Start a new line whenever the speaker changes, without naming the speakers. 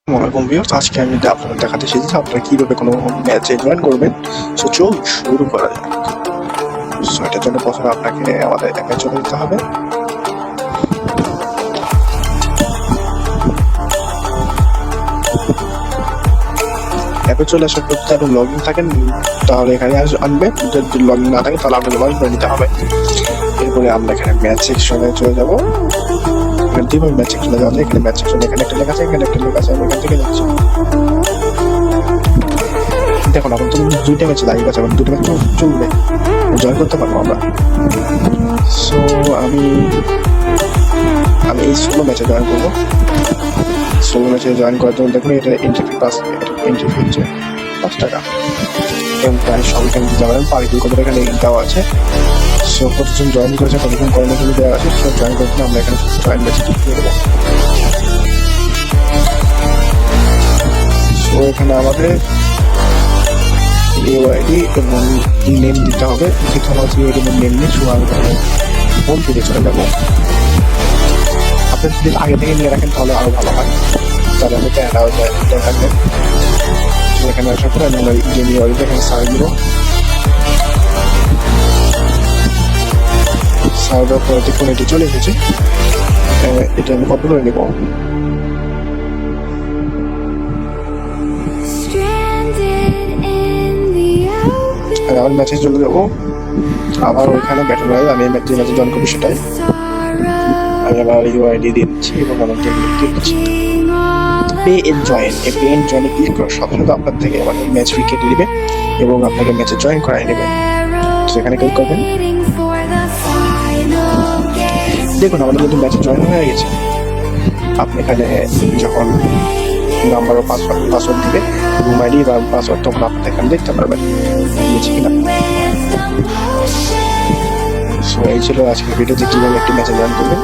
আসসালামু ভিউয়ার্স, আজকে আমি আপনাদের দেখাতে এসেছি আপনারা কিভাবে কোনো ম্যাচে জয়েন করবেন। সো চলুন শুরু করা যাক। সো এটার জন্য প্রথমে আপনাকে আমাদের অ্যাপে চলে যেতে হবে। অ্যাপে চলে আসার পর যদি আপনি লগ ইন থাকেন তাহলে এখানে আনবে, যদি লগ ইন না থাকে তাহলে আপনাকে লগ ইন করে নিতে হবে। এরপরে আমরা এখানে ম্যাচ সেকশনে চলে যাব। এখান থেকে ম্যাচ সেকশনে যাওয়া যায়। এখানে ম্যাচ সেকশনে এখানে একটা লেখা আছে, এখানে একটা লেখা আছে, আমি এখান থেকে যাচ্ছি। দেখুন এখন তো দুইটা ম্যাচ লাইভ আছে, এখন দুটো ম্যাচ চলবে, জয়েন করতে পারবো আমরা। সো আমি এই সোলো ম্যাচে জয়েন করবো। সোলো ম্যাচে জয়েন করার জন্য দেখুন এটা এন্ট্রি ফি হচ্ছে 5 টাকা এবং প্রায় সব এখানে দিতে পারেন। পার কিল কত এখানে দেওয়া আছে। সো কতজন জয়েন করেছে, কতজন করানোর জন্য দেওয়া আছে, সব জয়েন করতে আমরা এখানে জয়েন ম্যাচে দিয়ে দেবো। সো এখানে আমাদের ইউআইডি এবং নেম দিতে হবে। যেহেতু আমার ইউআইডি এবং নেম নেই, সো আমি হোম পেজে চলে যাবো। আপনি যদি আগে থেকে নিয়ে রাখেন তাহলে আরো ভালো হয়, তাহলে আমি অ্যাড হয়ে যায় থাকবে। এখানে আসার পরে আমি আমার গেম ইউআইডি এখানে সার্চ দিব। সার্ভার পরে দেখুন এটি চলে এসেছে, এটা আমি কপি করে নেব। আবার ম্যাচে চলে যাবো। আবার ওইখানে ব্যাটল রয়্যাল, আমি যে ম্যাচে জয়েন করবো সেটাই আমি আবার ইউআইডি দিচ্ছি এবং আমার গেম দিচ্ছি। পে এন্ড জয়েন, এই পে এন্ড জয়েনে ক্লিক করার সাথে সাথে আপনার থেকে আমার ম্যাচ ফি কেটে নেবে এবং আপনাকে ম্যাচে জয়েন করাই নেবে। সেখানে ক্লিক করবেন। দেখুন আমাদের কিন্তু ম্যাচে জয়েন হয়ে গেছে। আপনি এখানে যখন নাম্বার ও পাসওয়ার্ড দিবে, রুম আইডি বা পাসওয়ার্ড, তখন আপনি এখানে দেখতে পারবেন দিয়েছি কিনা। সো এই ছিল আজকের ভিডিওতে কিভাবে একটি ম্যাচে জয়েন করবেন।